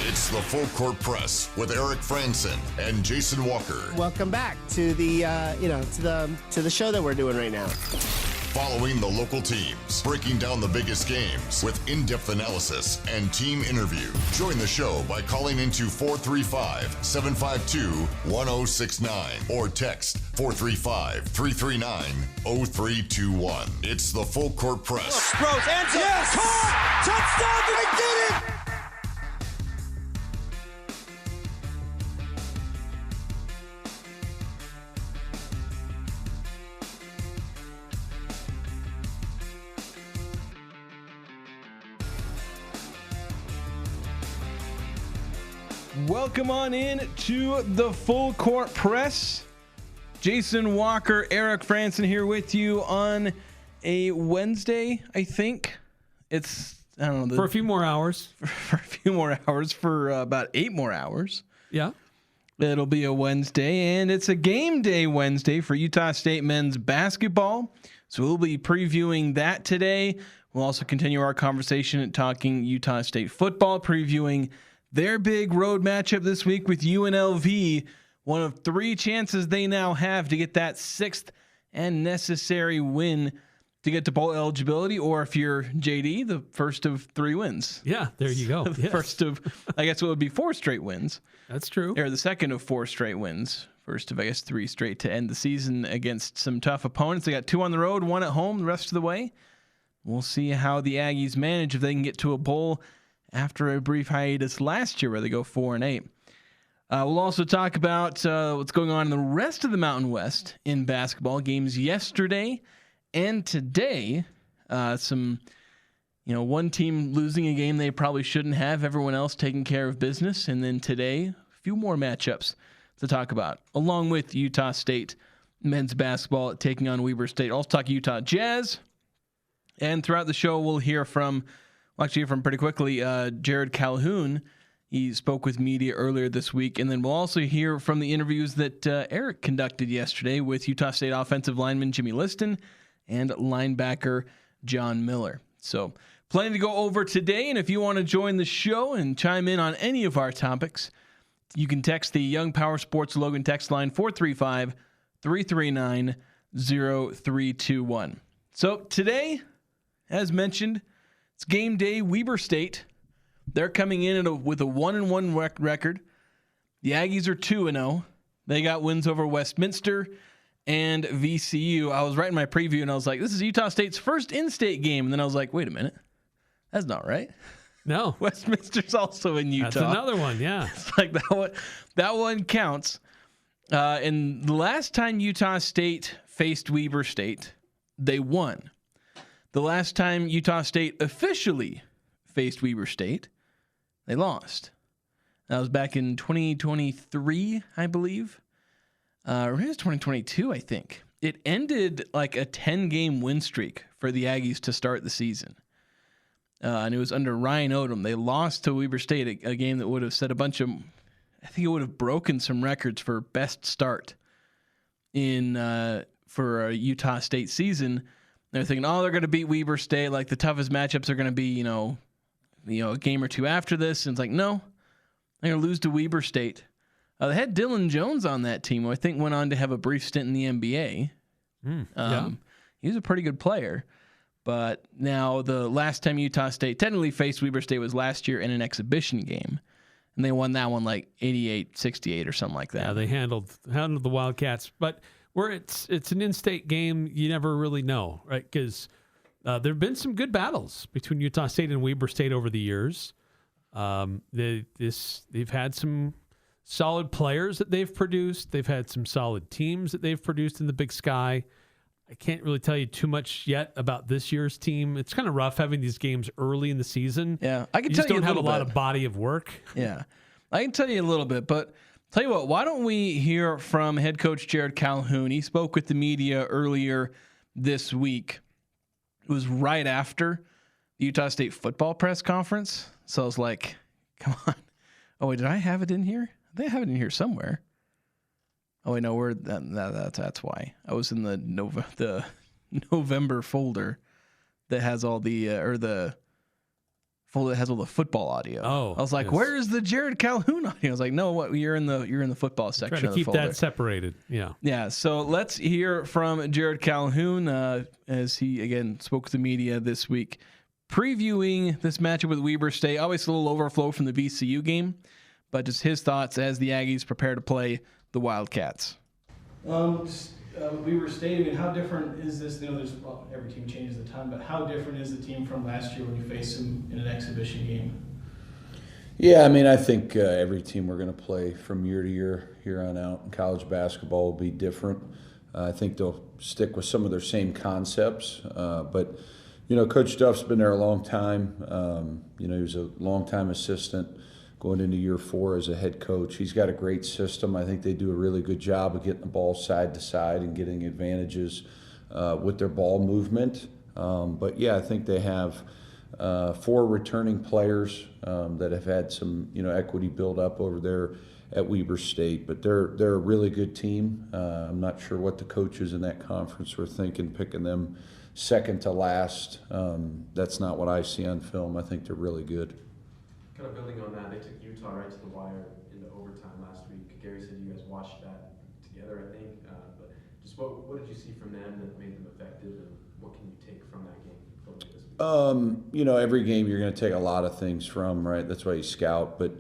It's the Full Court Press with Eric Frandsen and Jason Walker. Welcome back to the to the show that we're doing right now. Following the local teams, breaking down the biggest games with in-depth analysis and team interview. Join the show by calling into 435-752-1069 or text 435-339-0321. It's the Full Court Press. Throws, ends it, caught, touchdown, did he get it? Welcome on in to the Full Court Press. Jason Walker, Eric Frandsen here with you on a Wednesday, I think. I don't know. For a few more hours. For a few more hours, for about 8 more hours. Yeah. It'll be a Wednesday, and it's a game day Wednesday for Utah State men's basketball. So we'll be previewing that today. We'll also continue our conversation and talking Utah State football, previewing their big road matchup this week with UNLV, one of 3 chances they now have to get that 6th and necessary win to get to bowl eligibility, or if you're JD, the first of 3 wins. Yeah, there you go. The first of, I guess it would be 4 straight wins. That's true. Or the second of 4 straight wins. First of, I guess, 3 straight to end the season against some tough opponents. They got 2 on the road, 1 at home the rest of the way. We'll see how the Aggies manage if they can get to a bowl after a brief hiatus last year where they go 4-8. We'll also talk about what's going on in the rest of the Mountain West in basketball. Games yesterday and today. One team losing a game they probably shouldn't have, everyone else taking care of business. And then today, a few more matchups to talk about, along with Utah State men's basketball taking on Weber State. Also talk Utah Jazz. And throughout the show, we'll hear from pretty quickly, Jerrod Calhoun. He spoke with media earlier this week. And then we'll also hear from the interviews that Eric conducted yesterday with Utah State offensive lineman Jimmy Liston and linebacker John Miller. So plenty to go over today. And if you want to join the show and chime in on any of our topics, you can text the Young Power Sports Logan text line 435-339-0321. So today, as mentioned, it's game day. Weber State, they're coming in with a 1-1 record. The Aggies are 2-0. They got wins over Westminster and VCU. I was writing my preview, and I was like, this is Utah State's first in-state game. And then I was like, wait a minute. That's not right. No. Westminster's also in Utah. That's another one, yeah. It's like that one counts. And the last time Utah State faced Weber State, they won. The last time Utah State officially faced Weber State, they lost. That was back in 2023, I believe. Or it was 2022, I think. It ended like a 10-game win streak for the Aggies to start the season. And it was under Ryan Odom. They lost to Weber State, a game that would have set I think it would have broken some records for best start for a Utah State season. They're thinking, they're going to beat Weber State. Like, the toughest matchups are going to be, a game or 2 after this. And it's like, no, they're going to lose to Weber State. They had Dylan Jones on that team, who I think went on to have a brief stint in the NBA. Yeah. He was a pretty good player. But now the last time Utah State technically faced Weber State was last year in an exhibition game. And they won that one like 88-68 or something like that. Yeah, they handled the Wildcats. But where it's an in-state game, you never really know, right? Because there have been some good battles between Utah State and Weber State over the years. They've had some solid players that they've produced. They've had some solid teams that they've produced in the Big Sky. I can't really tell you too much yet about this year's team. It's kind of rough having these games early in the season. Yeah, I can you tell just you don't have a lot bit. of body of work. Yeah, I can tell you a little bit, but tell you what, why don't we hear from head coach Jerrod Calhoun? He spoke with the media earlier this week. It was right after the Utah State football press conference. So I was like, come on. Oh, wait, did I have it in here? I think I have it in here somewhere. Oh, wait, no, that's why. I was in the November folder that has all the folder that has all the football audio. Oh, I was like, yes. where is the Jerrod Calhoun audio? I was like, no, what? You're in the football section. Try to of the keep folder. that separated. Yeah. Yeah, so let's hear from Jerrod Calhoun as he, again, spoke to the media this week, previewing this matchup with Weber State. Obviously, a little overflow from the VCU game, but just his thoughts as the Aggies prepare to play the Wildcats. Weber State, I mean, how different is this? Every team changes a ton, but how different is the team from last year when you faced them in an exhibition game? Yeah, I mean, I think every team we're going to play from year to year here on out in college basketball will be different. I think they'll stick with some of their same concepts, but Coach Duff's been there a long time. He was a long-time assistant going into year 4 as a head coach. He's got a great system. I think they do a really good job of getting the ball side to side and getting advantages with their ball movement. But yeah, I think they have 4 returning players that have had some equity build up over there at Weber State. But they're a really good team. I'm not sure what the coaches in that conference were thinking, picking them second to last. That's not what I see on film. I think they're really good. Kind of building on that, they took Utah right to the wire into overtime last week. Gary said you guys watched that together, I think. But just what did you see from them that made them effective, and what can you take from that game going into this week? Every game you're going to take a lot of things from, right? That's why you scout. But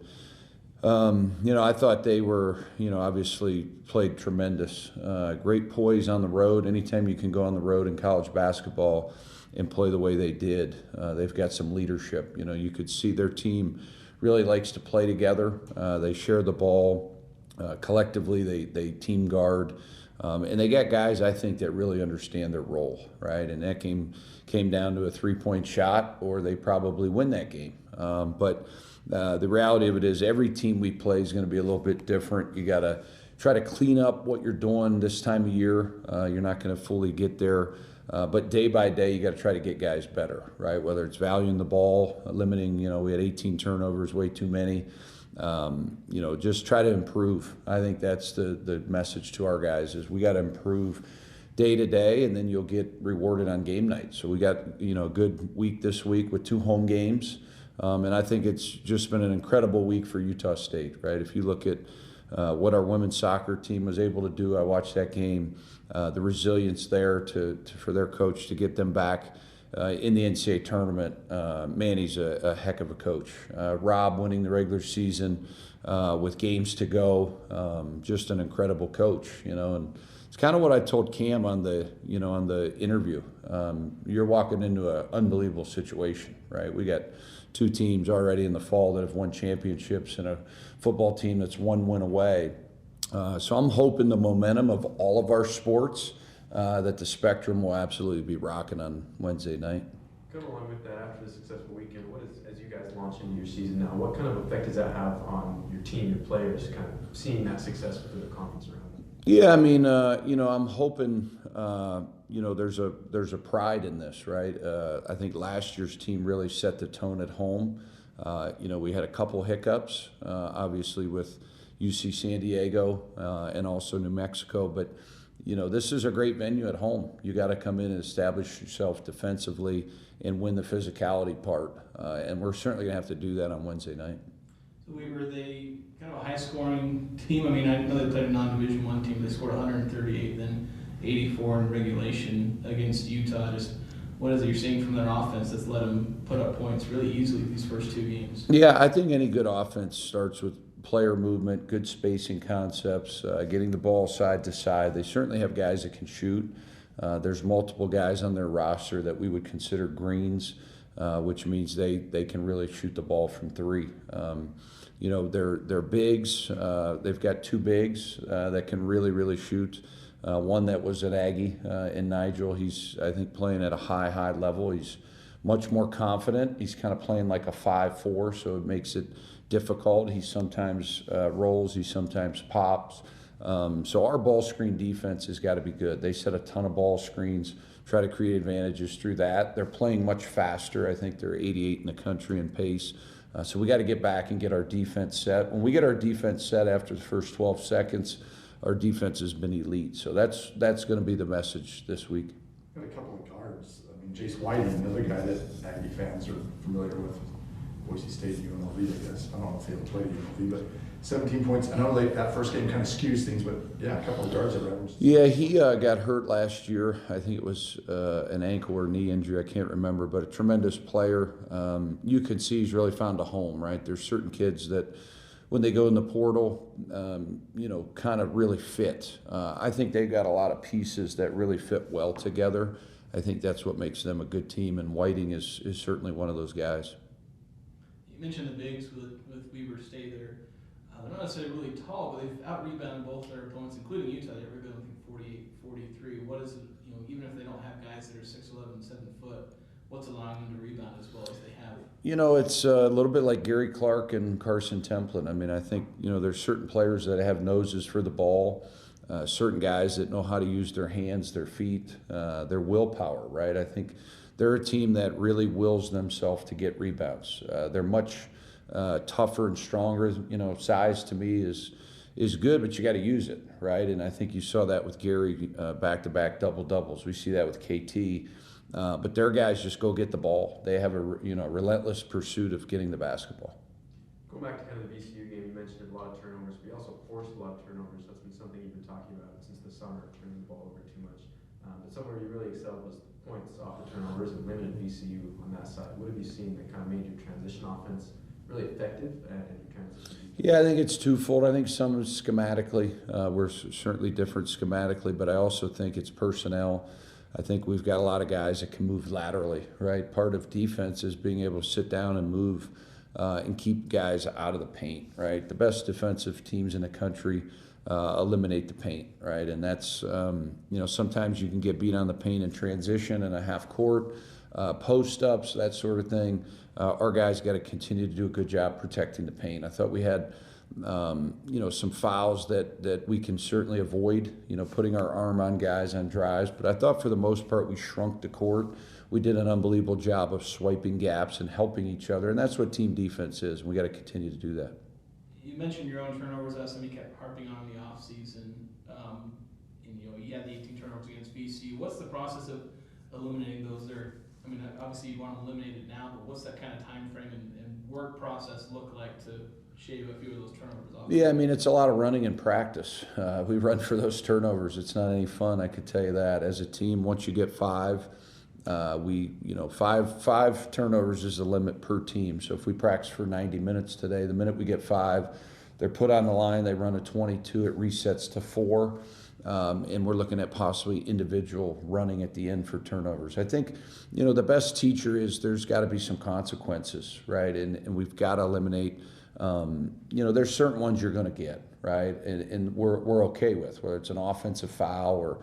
I thought they were, obviously played tremendous. Great poise on the road. Anytime you can go on the road in college basketball and play the way they did, they've got some leadership. You could see their team really likes to play together. They share the ball. Collectively, they team guard. And they got guys, I think, that really understand their role, right? And that came down to a 3-point shot, or they probably win that game. But the reality of it is every team we play is going to be a little bit different. You got to try to clean up what you're doing this time of year. You're not going to fully get there. But day by day, you got to try to get guys better, right? Whether it's valuing the ball, limiting, we had 18 turnovers, way too many. Just try to improve. I think that's the message to our guys is we got to improve day to day, and then you'll get rewarded on game night. So we got, a good week this week with 2 home games. And I think it's just been an incredible week for Utah State, right? If you look at what our women's soccer team was able to do, I watched that game. The resilience there for their coach to get them back in the NCAA tournament. Manny's a heck of a coach. Rob winning the regular season with games to go, just an incredible coach, and it's kind of what I told Cam on the interview. You're walking into an unbelievable situation, right? We got 2 teams already in the fall that have won championships and a football team that's 1 win away. So I'm hoping the momentum of all of our sports, that the Spectrum will absolutely be rocking on Wednesday night. Come along with that, after the successful weekend, as you guys launch into your season now, what kind of effect does that have on your team, your players, kind of seeing that success within the conference around them? Yeah, I mean, I'm hoping, there's a pride in this, right? I think last year's team really set the tone at home. We had a couple hiccups, obviously with UC San Diego and also New Mexico, but this is a great venue at home. You got to come in and establish yourself defensively and win the physicality part, and we're certainly going to have to do that on Wednesday night. So were they kind of a high-scoring team? I mean, I know they played a non-Division I team. They scored 138, then 84 in regulation against Utah. Just what is it you're seeing from their offense that's let them put up points really easily these first 2 games? Yeah, I think any good offense starts with player movement, good spacing concepts, getting the ball side to side. They certainly have guys that can shoot. There's multiple guys on their roster that we would consider greens, which means they can really shoot the ball from 3. They're bigs. They've got 2 bigs that can really shoot. One that was an Aggie in Nigel. He's, I think, playing at a high level. He's much more confident. He's kind of playing like a 5'4", so it makes it difficult. He sometimes rolls, he sometimes pops. So our ball screen defense has got to be good. They set a ton of ball screens, try to create advantages through that. They're playing much faster. I think they're 88 in the country in pace. So we got to get back and get our defense set. When we get our defense set after the first 12 seconds, our defense has been elite. So that's going to be the message this week. Got a couple of guards. I mean, Jace Whiting, another guy that Aggie fans are familiar with. Boise State and UNLV, I guess. I don't know if they ever played UNLV, but 17 points. I know that first game kind of skews things, but yeah, a couple of yards of average. Yeah, he got hurt last year. I think it was an ankle or knee injury. I can't remember, but a tremendous player. You could see he's really found a home, right? There's certain kids that when they go in the portal, kind of really fit. I think they've got a lot of pieces that really fit well together. I think that's what makes them a good team, and Whiting is certainly one of those guys. You mentioned the bigs with Weber State there. They're not necessarily really tall, but they've out-rebounded both their opponents, including Utah. They rebounded, I think, 48-43. What is it, even if they don't have guys that are 6'11", 7 foot, what's allowing them to rebound as well as they have? It's a little bit like Gary Clark and Carson Templin. I mean, I think, there's certain players that have noses for the ball, certain guys that know how to use their hands, their feet, their willpower, right? I think they're a team that really wills themselves to get rebounds. They're much tougher and stronger. Size to me is good, but you got to use it, right? And I think you saw that with Gary, back-to-back double-doubles. We see that with KT. But their guys just go get the ball. They have a relentless pursuit of getting the basketball. Going back to kind of the VCU game, you mentioned a lot of turnovers, but you also forced a lot of turnovers. That's been something you've been talking about since the summer, turning the ball over too much. But somewhere you really excelled was points off the turnovers and limited VCU on that side. What have you seen that kind of made your transition offense really effective and your transition? Yeah, I think it's twofold. I think some is schematically. We're certainly different schematically, but I also think it's personnel. I think we've got a lot of guys that can move laterally, right? Part of defense is being able to sit down and move and keep guys out of the paint, right? The best defensive teams in the country eliminate the paint, right? And that's, sometimes you can get beat on the paint in transition and a half court, post-ups, that sort of thing. Our guys got to continue to do a good job protecting the paint. I thought we had some fouls that we can certainly avoid, putting our arm on guys on drives. But I thought for the most part we shrunk the court. We did an unbelievable job of swiping gaps and helping each other, and that's what team defense is, and we got to continue to do that. You mentioned your own turnovers. That's something you kept harping on in the offseason. You had the 18 turnovers against VCU. What's the process of eliminating those there? I mean, obviously you want to eliminate it now, but what's that kind of time frame and work process look like to shave a few of those turnovers off? Yeah, I mean, it's a lot of running and practice. We run for those turnovers. It's not any fun, I could tell you that. As a team, once you get five, five turnovers is the limit per team. So if we practice for 90 minutes today, the minute we get five, they're put on the line, they run a 22, it resets to 4. And we're looking at possibly individual running at the end for turnovers. I think, the best teacher is there's got to be some consequences, right? And we've got to eliminate, there's certain ones you're going to get, right? And we're okay with, whether it's an offensive foul or,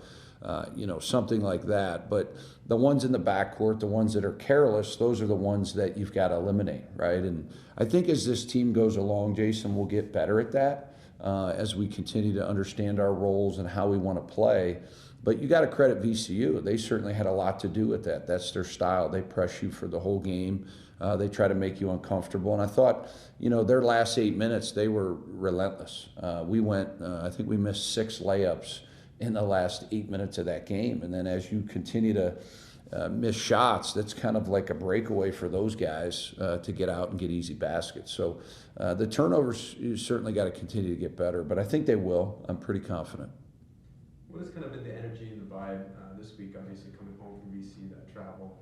something like that. But the ones in the backcourt, the ones that are careless, those are the ones that you've got to eliminate, right? And I think as this team goes along, Jason, we'll get better at that. As we continue to understand our roles and how we want to play. But you got to credit VCU. They certainly had a lot to do with that. That's their style. They press you for the whole game. They try to make you uncomfortable. And I thought, their last 8 minutes, they were relentless. We went, I think we missed 6 layups in the last 8 minutes of that game. And then as you continue to miss shots, that's kind of like a breakaway for those guys to get out and get easy baskets. So the turnovers, you certainly got to continue to get better, but I think they will. I'm pretty confident. What has kind of been the energy and the vibe this week, obviously coming home from VC, that travel?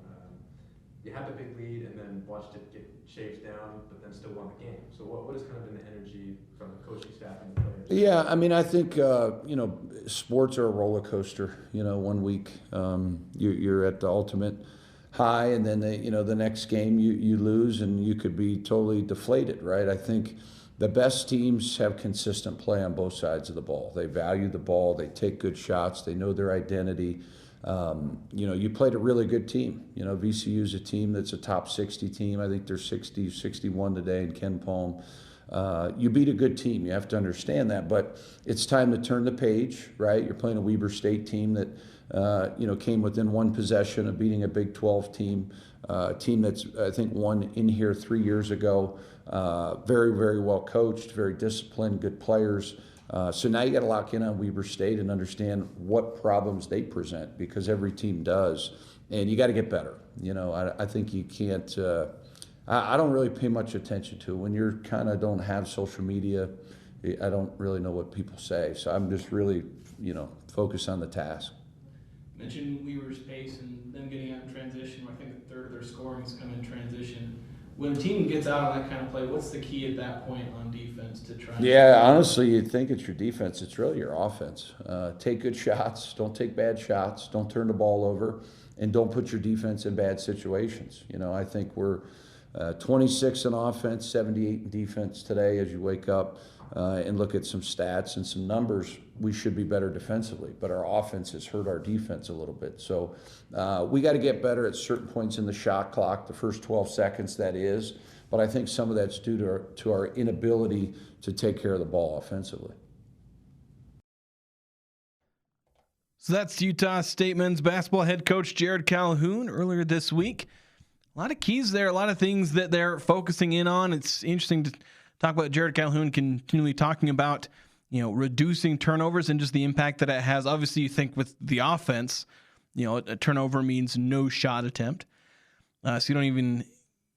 You had the big lead and then watched it get shaved down, but then still won the game. So what has kind of been the energy from the coaching staff and the players? Yeah, I mean, I think, sports are a roller coaster. 1 week you're at the ultimate high, and then the next game you lose and you could be totally deflated, right? I think the best teams have consistent play on both sides of the ball. They value the ball, they take good shots, they know their identity. You played a really good team. VCU is a team that's a top 60 team. I think they're 60, 61 today in Ken Palm. You beat a good team. You have to understand that, but it's time to turn the page, right? You're playing a Weber State team that, came within one possession of beating a Big 12 team, a team that's, I think, won in here 3 years ago. Very, very well coached, very disciplined, good players. So now you got to lock in on Weber State and understand what problems they present, because every team does, and you got to get better. I think you can't. I don't really pay much attention to. When you're kind of don't have social media, I don't really know what people say. So I'm just really, focused on the task. Mentioned Weber's pace and them getting out in transition. I think a third of their scoring has come in transition. When a team gets out on that kind of play, what's the key at that point on defense to try? Yeah, honestly, you'd think it's your defense. It's really your offense. Take good shots. Don't take bad shots. Don't turn the ball over. And don't put your defense in bad situations. I think we're 26 in offense, 78 in defense today as you wake up and look at some stats and some numbers. We should be better defensively, but our offense has hurt our defense a little bit. So we got to get better at certain points in the shot clock, the first 12 seconds, that is. But I think some of that's due to our inability to take care of the ball offensively. So that's Utah State men's basketball head coach Jerrod Calhoun earlier this week. A lot of keys there, a lot of things that they're focusing in on. It's interesting to talk about Jerrod Calhoun continually talking about, reducing turnovers and just the impact that it has. Obviously, you think with the offense, a turnover means no shot attempt. So you don't even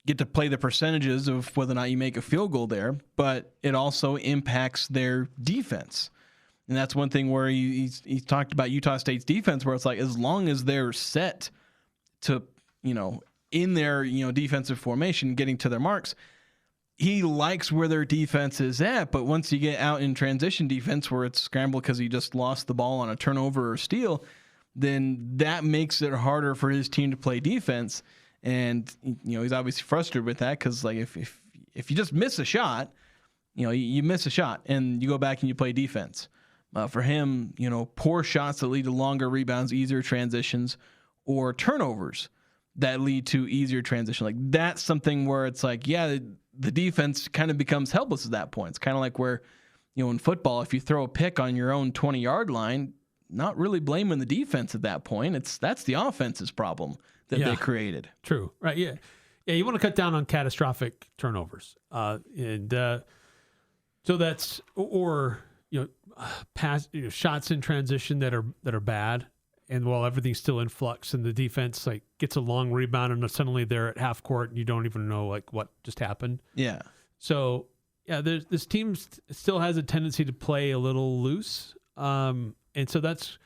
get to play the percentages of whether or not you make a field goal there, but it also impacts their defense. And that's one thing where he's talked about Utah State's defense, where it's like, as long as they're set to, in their, defensive formation, getting to their marks, he likes where their defense is at. But once you get out in transition defense where it's scrambled because he just lost the ball on a turnover or steal, then that makes it harder for his team to play defense. And, he's obviously frustrated with that because, like, if you just miss a shot, you miss a shot and you go back and you play defense. For him, poor shots that lead to longer rebounds, easier transitions, or turnovers that lead to easier transition. Like, that's something where it's like, yeah, the defense kind of becomes helpless at that point. It's kind of like where, in football, if you throw a pick on your own 20-yard line, not really blaming the defense at that point. That's the offense's problem that they created. True. Right. Yeah. Yeah. You want to cut down on catastrophic turnovers. So that's, or, pass, shots in transition that are bad. And while everything's still in flux and the defense gets a long rebound and suddenly they're at half court and you don't even know what just happened. Yeah. So this team still has a tendency to play a little loose. And so that's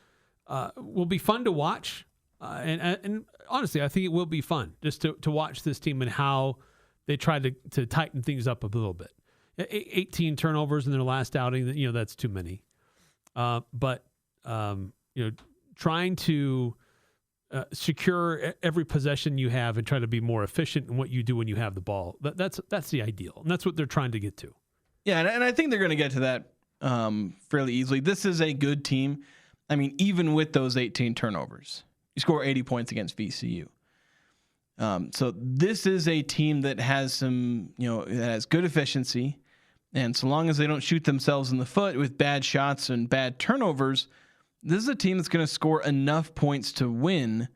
will be fun to watch. And honestly, I think it will be fun just to watch this team and how they try to tighten things up a little bit. 18 turnovers in their last outing, that's too many. But trying to secure every possession you have and try to be more efficient in what you do when you have the ball. That's the ideal, and that's what they're trying to get to. Yeah, and I think they're going to get to that fairly easily. This is a good team. I mean, even with those 18 turnovers, you score 80 points against VCU. So this is a team that has some, that has good efficiency, and so long as they don't shoot themselves in the foot with bad shots and bad turnovers, this is a team that's going to score enough points to win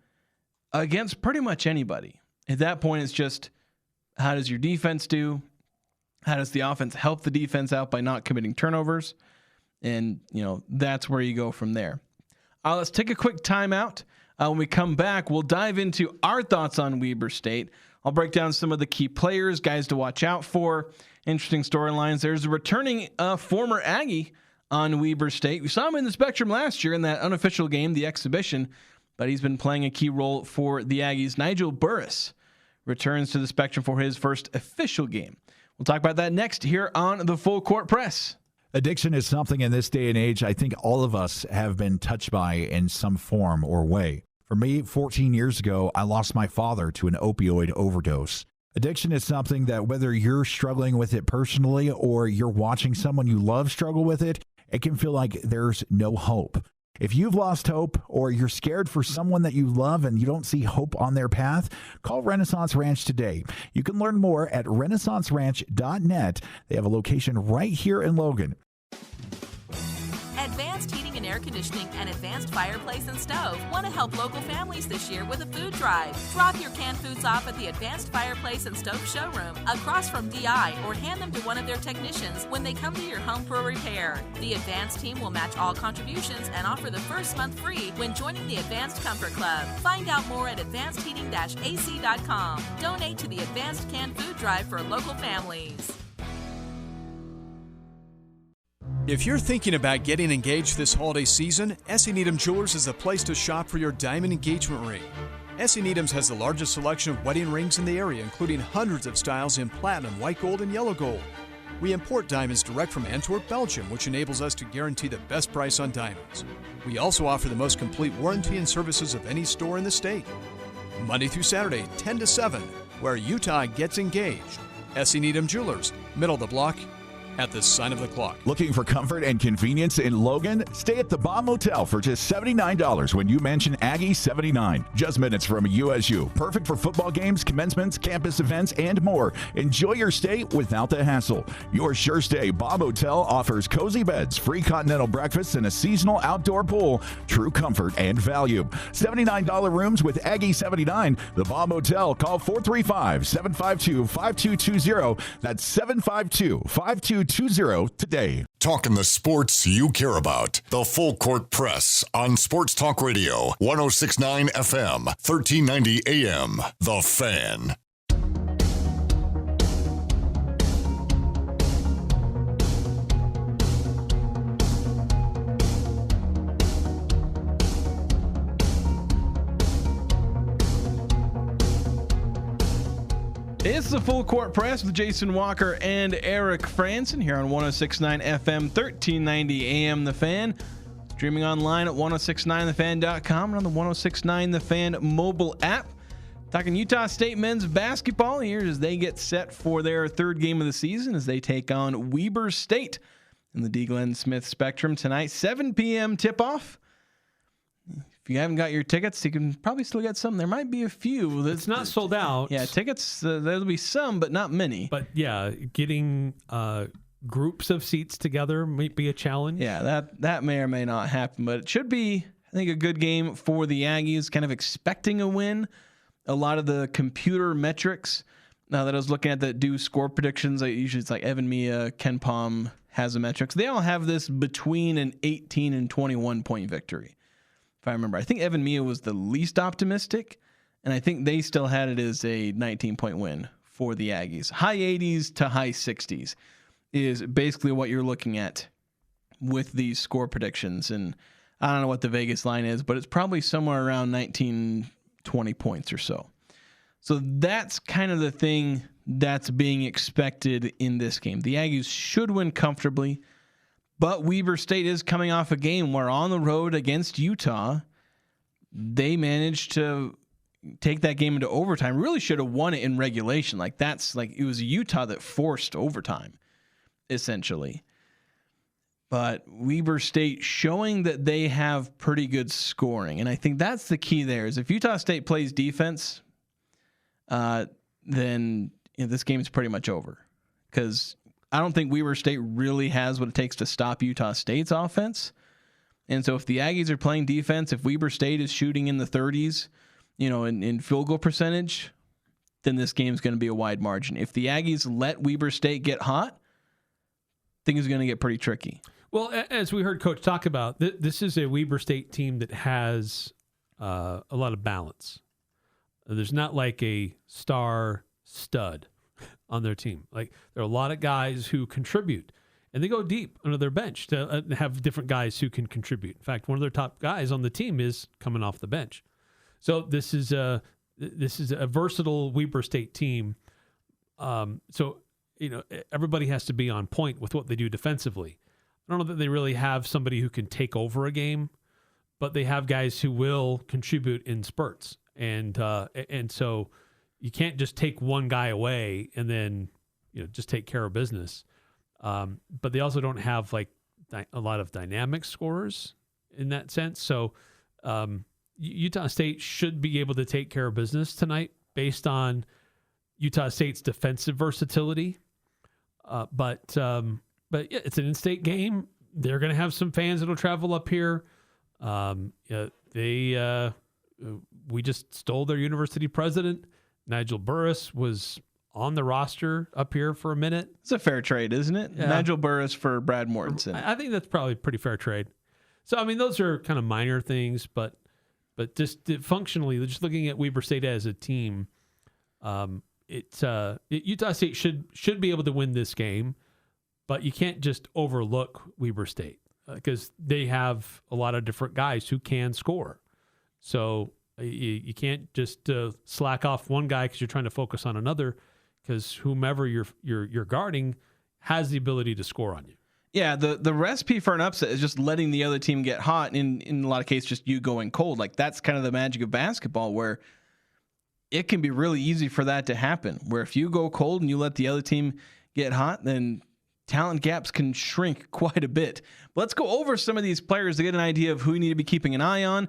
against pretty much anybody. At that point, it's just, how does your defense do? How does the offense help the defense out by not committing turnovers? And, that's where you go from there. Let's take a quick timeout. When we come back, we'll dive into our thoughts on Weber State. I'll break down some of the key players, guys to watch out for, interesting storylines. There's a returning former Aggie on Weber State. We saw him in the Spectrum last year in that unofficial game, the exhibition, but he's been playing a key role for the Aggies. Nigel Burris returns to the Spectrum for his first official game. We'll talk about that next here on the Full Court Press. Addiction is something in this day and age I think all of us have been touched by in some form or way. For me, 14 years ago, I lost my father to an opioid overdose. Addiction is something that whether you're struggling with it personally or you're watching someone you love struggle with it, it can feel like there's no hope. If you've lost hope or you're scared for someone that you love and you don't see hope on their path, call Renaissance Ranch today. You can learn more at renaissanceranch.net. They have a location right here in Logan. Advanced Heating and Air Conditioning and Advanced Fireplace and Stove want to help local families this year with a food drive. Drop your canned foods off at the Advanced Fireplace and Stove showroom across from DI or hand them to one of their technicians when they come to your home for a repair. The Advanced team will match all contributions and offer the first month free when joining the Advanced Comfort Club. Find out more at advancedheating-ac.com. Donate to the Advanced Canned Food Drive for local families. If you're thinking about getting engaged this holiday season, S.E. Needham Jewelers is the place to shop for your diamond engagement ring. S.E. Needham's has the largest selection of wedding rings in the area, including hundreds of styles in platinum, white gold, and yellow gold. We import diamonds direct from Antwerp, Belgium, which enables us to guarantee the best price on diamonds. We also offer the most complete warranty and services of any store in the state. Monday through Saturday, 10 to 7, where Utah gets engaged. S.E. Needham Jewelers, middle of the block, at the sign of the clock. Looking for comfort and convenience in Logan? Stay at the Bomb Motel for just $79 when you mention Aggie 79. Just minutes from USU. Perfect for football games, commencements, campus events, and more. Enjoy your stay without the hassle. Your sure stay Bomb Motel offers cozy beds, free continental breakfasts, and a seasonal outdoor pool. True comfort and value. $79 rooms with Aggie 79. The Bomb Motel. Call 435-752-5220. That's 752-5220 today. Talking the sports you care about. The Full Court Press on Sports Talk Radio, 106.9 FM, 1390 AM. The Fan. It's the Full Court Press with Jason Walker and Eric Frandsen here on 106.9 FM, 1390 AM. The Fan. Streaming online at 1069thefan.com and on the 1069 The Fan mobile app. Talking Utah State men's basketball here as they get set for their third game of the season as they take on Weber State in the D. Glenn Smith Spectrum tonight. 7 p.m. tip-off. If you haven't got your tickets, you can probably still get some. There might be a few. It's not sold out. Yeah, tickets, there'll be some, but not many. But yeah, getting groups of seats together might be a challenge. Yeah, that may or may not happen, but it should be, I think, a good game for the Aggies, kind of expecting a win. A lot of the computer metrics, now that I was looking at that do score predictions, usually it's like Evan Mia, Ken Palm has the metrics. They all have this between an 18 and 21 point victory. If I remember, I think Evan Mia was the least optimistic, and I think they still had it as a 19-point win for the Aggies. High 80s to high 60s is basically what you're looking at with these score predictions. And I don't know what the Vegas line is, but it's probably somewhere around 19, 20 points or so. So that's kind of the thing that's being expected in this game. The Aggies should win comfortably. But Weber State is coming off a game where on the road against Utah, they managed to take that game into overtime. Really should have won it in regulation. It was Utah that forced overtime, essentially. But Weber State showing that they have pretty good scoring. And I think that's the key there is if Utah State plays defense, then this game is pretty much over. Because I don't think Weber State really has what it takes to stop Utah State's offense. And so if the Aggies are playing defense, if Weber State is shooting in the 30s, in field goal percentage, then this game's going to be a wide margin. If the Aggies let Weber State get hot, things are going to get pretty tricky. Well, as we heard Coach talk about, this is a Weber State team that has a lot of balance. There's not like a star stud on their team. Like there are a lot of guys who contribute, and they go deep under their bench to have different guys who can contribute. In fact, one of their top guys on the team is coming off the bench. So this is a versatile Weber State team. So everybody has to be on point with what they do defensively. I don't know that they really have somebody who can take over a game, but they have guys who will contribute in spurts, and so. You can't just take one guy away and then, just take care of business. But they also don't have a lot of dynamic scorers in that sense. So Utah State should be able to take care of business tonight based on Utah State's defensive versatility. But yeah, it's an in-state game. they're going to have some fans that'll travel up here. We just stole their university president. Nigel Burris was on the roster up here for a minute. It's a fair trade, isn't it? Yeah. Nigel Burris for Brad Mortensen. I think that's probably a pretty fair trade. So, I mean, those are kind of minor things, but just functionally, just looking at Weber State as a team, Utah State should be able to win this game, but you can't just overlook Weber State because they have a lot of different guys who can score. So you can't just slack off one guy because you're trying to focus on another, because whomever you're guarding has the ability to score on you. Yeah, the recipe for an upset is just letting the other team get hot, and in a lot of cases, just you going cold. Like, that's kind of the magic of basketball, where it can be really easy for that to happen, where if you go cold and you let the other team get hot, then talent gaps can shrink quite a bit. But let's go over some of these players to get an idea of who you need to be keeping an eye on.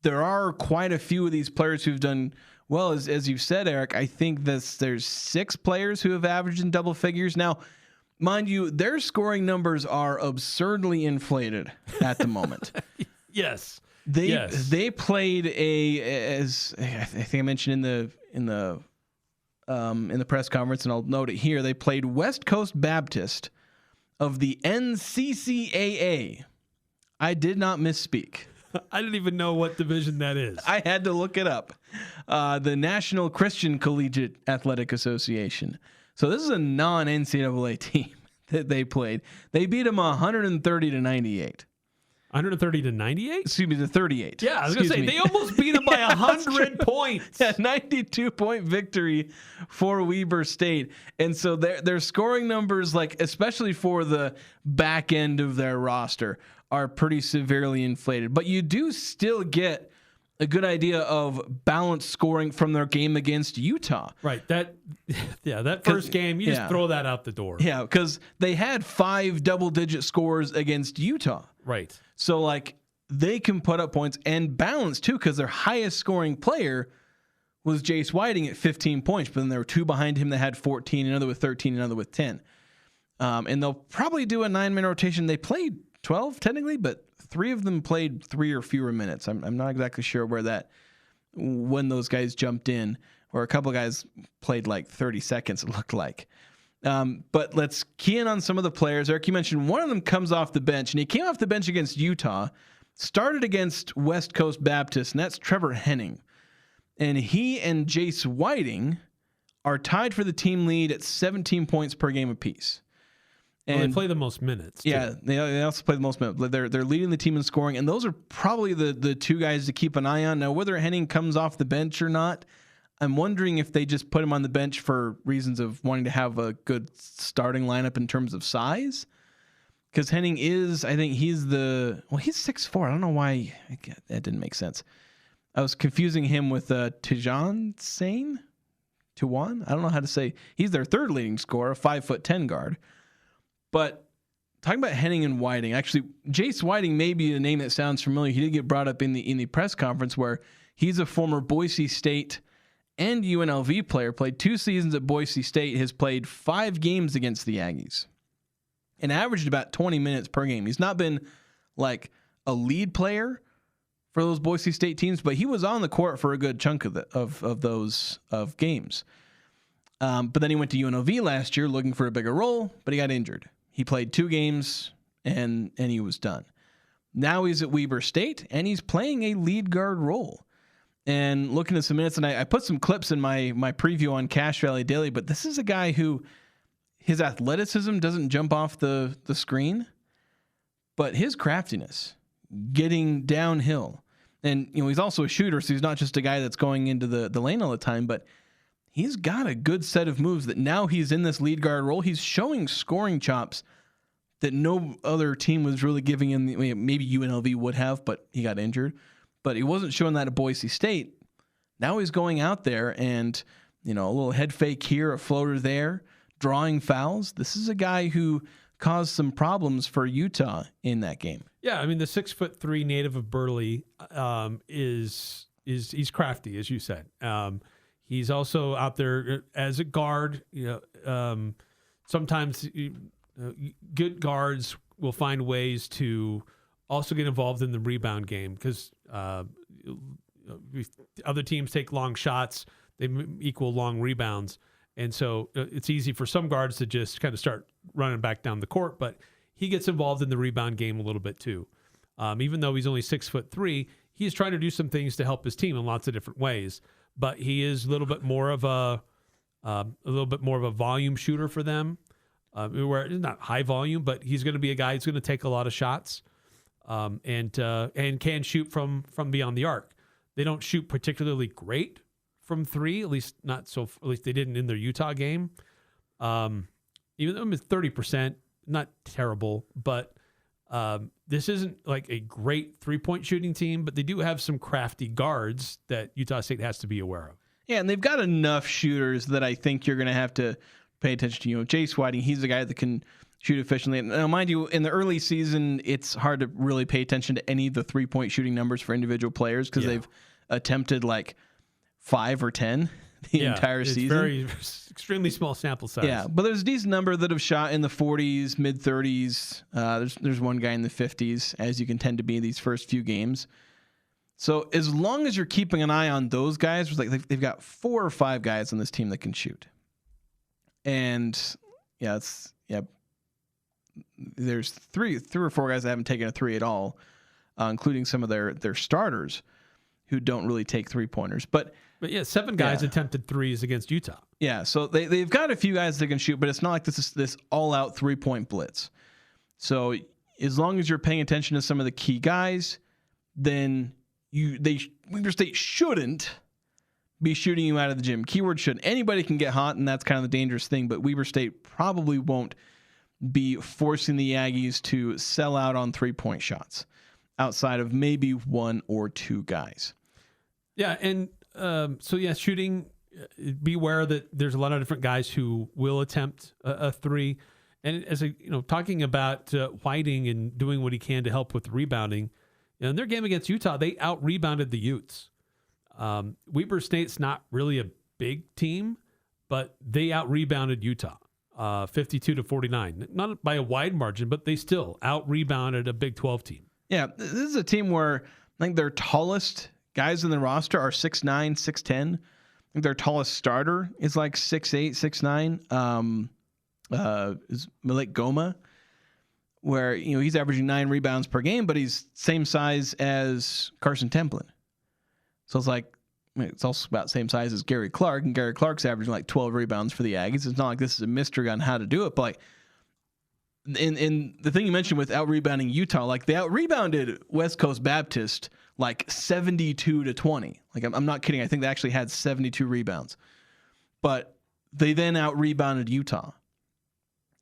There are quite a few of these players who've done well, as you've said, Eric. I think there's 6 players who have averaged in double figures. Now, mind you, their scoring numbers are absurdly inflated at the moment. Yes. They played as I think I mentioned in the press conference, and I'll note it here. They played West Coast Baptist of the NCCAA. I did not misspeak. I didn't even know what division that is. I had to look it up. The National Christian Collegiate Athletic Association. So this is a non-NCAA team that they played. They beat them 130-98. 130-98? Excuse me, to 38. Yeah, I was going to say, they almost beat them by 100 points. A 92-point victory for Weber State. And so their scoring numbers, like especially for the back end of their roster, are pretty severely inflated. But you do still get a good idea of balanced scoring from their game against Utah. Right. That first game, you just throw that out the door. Yeah, because they had 5 double-digit scores against Utah. Right. So, like, they can put up points and balance, too, because their highest scoring player was Jace Whiting at 15 points, but then there were 2 behind him that had 14, another with 13, another with 10. And they'll probably do a 9-man rotation. They played 12, technically, but 3 of them played 3 or fewer minutes. I'm not exactly sure when those guys jumped in, or a couple of guys played like 30 seconds, it looked like. But let's key in on some of the players. Eric, you mentioned one of them comes off the bench, and he came off the bench against Utah, started against West Coast Baptist, and that's Trevor Henning. And he and Jace Whiting are tied for the team lead at 17 points per game apiece. And they play the most minutes, too. Yeah, they also play the most minutes. They're leading the team in scoring, and those are probably the 2 guys to keep an eye on. Now, whether Henning comes off the bench or not, I'm wondering if they just put him on the bench for reasons of wanting to have a good starting lineup in terms of size. Because Henning is, I think he's 6'4". I don't know why that didn't make sense. I was confusing him with Tejan Sane. Tuan? I don't know how to say. He's their 3rd leading scorer, a 5'10" guard. But talking about Henning and Whiting, actually, Jace Whiting may be a name that sounds familiar. He did get brought up in the press conference, where he's a former Boise State and UNLV player, played 2 seasons at Boise State, has played 5 games against the Aggies, and averaged about 20 minutes per game. He's not been like a lead player for those Boise State teams, but he was on the court for a good chunk of those games. But then he went to UNLV last year looking for a bigger role, but he got injured. He played 2 games and he was done. Now he's at Weber State, and he's playing a lead guard role. And looking at some minutes, and I put some clips in my preview on Cache Valley Daily, but this is a guy who his athleticism doesn't jump off the screen, but his craftiness, getting downhill. And he's also a shooter, so he's not just a guy that's going into the lane all the time, but he's got a good set of moves that now he's in this lead guard role. He's showing scoring chops that no other team was really giving him. Maybe UNLV would have, but he got injured. But he wasn't showing that at Boise State. Now he's going out there and, a little head fake here, a floater there, drawing fouls. This is a guy who caused some problems for Utah in that game. Yeah, I mean, the 6'3" native of Burley is he's crafty, as you said. He's also out there as a guard. Sometimes good guards will find ways to also get involved in the rebound game because other teams take long shots, they equal long rebounds. And so it's easy for some guards to just kind of start running back down the court, but he gets involved in the rebound game a little bit too. Even though he's only 6'3", he's trying to do some things to help his team in lots of different ways. But he is a little bit more of a volume shooter for them. Where it's not high volume, but he's going to be a guy who's going to take a lot of shots, and can shoot from beyond the arc. They don't shoot particularly great from three, at least they didn't in their Utah game. Even though it's 30%, not terrible, but this isn't like a great 3-point shooting team, but they do have some crafty guards that Utah State has to be aware of. Yeah, and they've got enough shooters that I think you're going to have to pay attention to. Jace Whiting, he's the guy that can shoot efficiently. Now, mind you, in the early season, it's hard to really pay attention to any of the 3-point shooting numbers for individual players because they've attempted like 5 or 10 the entire season. It's extremely small sample size. Yeah, but there's a decent number that have shot in the 40s, mid 30s. There's one guy in the 50s, as you can tend to be in these first few games. So as long as you're keeping an eye on those guys, like they've got 4 or 5 guys on this team that can shoot. And there's three or four guys that haven't taken a 3 at all, including some of their starters who don't really take 3-pointers. But 7 guys attempted 3s against Utah. Yeah, so they've got a few guys that can shoot, but it's not like this all-out 3-point blitz. So as long as you're paying attention to some of the key guys, then Weber State shouldn't be shooting you out of the gym. Keyword should. Anybody can get hot, and that's kind of the dangerous thing, but Weber State probably won't be forcing the Aggies to sell out on 3-point shots outside of maybe 1 or 2 guys. Yeah, and shooting, beware that there's a lot of different guys who will attempt a 3. And as talking about Whiting and doing what he can to help with rebounding, in their game against Utah, they out-rebounded the Utes. Weber State's not really a big team, but they out-rebounded Utah, 52-49. Not by a wide margin, but they still out-rebounded a Big 12 team. Yeah, this is a team where I think their tallest guys in the roster are 6'9", 6'10". I think their tallest starter is like 6'8", 6'9". Is Malik Goma, where he's averaging 9 rebounds per game, but he's same size as Carson Templin. So it's also about same size as Gary Clark, and Gary Clark's averaging like 12 rebounds for the Aggies. It's not like this is a mystery on how to do it, but like in the thing you mentioned with out-rebounding Utah, like they out-rebounded West Coast Baptist like 72-20. Like I'm not kidding. I think they actually had 72 rebounds, but they then out-rebounded Utah.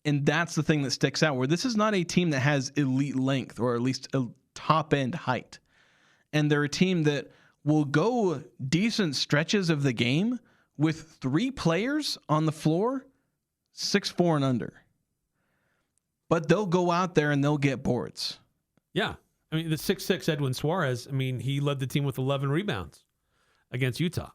And that's the thing that sticks out, where this is not a team that has elite length or at least a top-end height. And they're a team that will go decent stretches of the game with 3 players on the floor, 6'4" and under. But they'll go out there and they'll get boards. Yeah. I mean, the 6'6" Edwin Suarez, he led the team with 11 rebounds against Utah.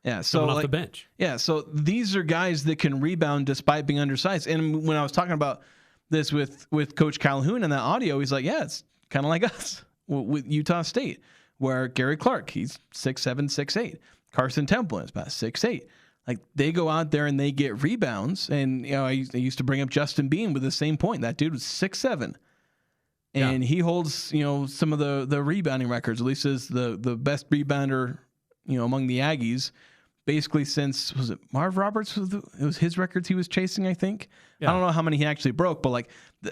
Yeah, so off the bench. Yeah, so these are guys that can rebound despite being undersized. And when I was talking about this with Coach Calhoun in that audio, he's like, yeah, it's kind of like us with Utah State, where Gary Clark, he's 6'7", 6'8". Carson Templin is about 6'8". Like, they go out there and they get rebounds. And, I used to bring up Justin Bean with the same point. That dude was 6'7". And he holds, some of the rebounding records, at least as the best rebounder, among the Aggies, basically since, was it Marv Roberts? It was his records he was chasing, I think. Yeah. I don't know how many he actually broke, but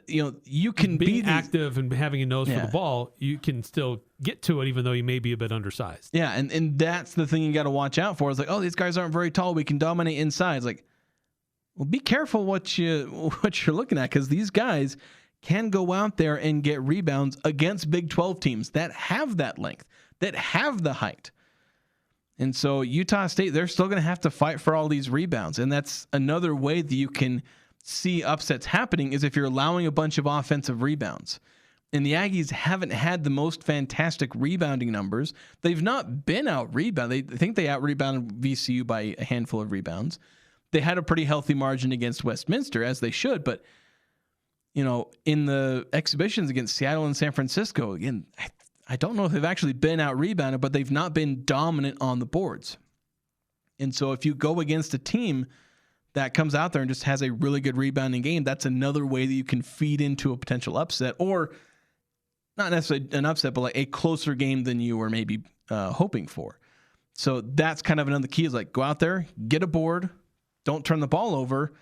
you can be active and having a nose for the ball, you can still get to it even though you may be a bit undersized. Yeah, and that's the thing you got to watch out for. It's like, oh, these guys aren't very tall. We can dominate inside. It's like, well, be careful what you're looking at, because these guys can go out there and get rebounds against Big 12 teams that have that length, that have the height. And so Utah State, they're still going to have to fight for all these rebounds. And that's another way that you can see upsets happening, is if you're allowing a bunch of offensive rebounds. And the Aggies haven't had the most fantastic rebounding numbers. They've not been out-rebounded. I think they out-rebounded VCU by a handful of rebounds. They had a pretty healthy margin against Westminster, as they should. But in the exhibitions against Seattle and San Francisco, again, I don't know if they've actually been out rebounded, but they've not been dominant on the boards. And so if you go against a team that comes out there and just has a really good rebounding game, that's another way that you can feed into a potential upset, or not necessarily an upset, but like a closer game than you were maybe hoping for. So that's kind of another key, is like, go out there, get a board, don't turn the ball over.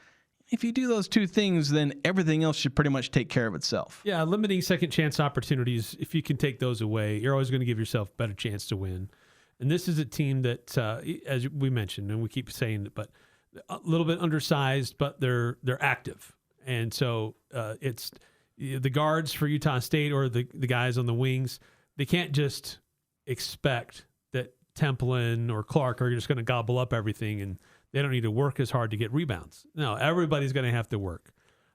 If you do those two things, then everything else should pretty much take care of itself. Yeah, limiting second chance opportunities, if you can take those away, you're always going to give yourself a better chance to win. And this is a team that, as we mentioned, and we keep saying it, but a little bit undersized, but they're active. And so it's the guards for Utah State, or the guys on the wings, they can't just expect that Templin or Clark are just going to gobble up everything and they don't need to work as hard to get rebounds. No, everybody's going to have to work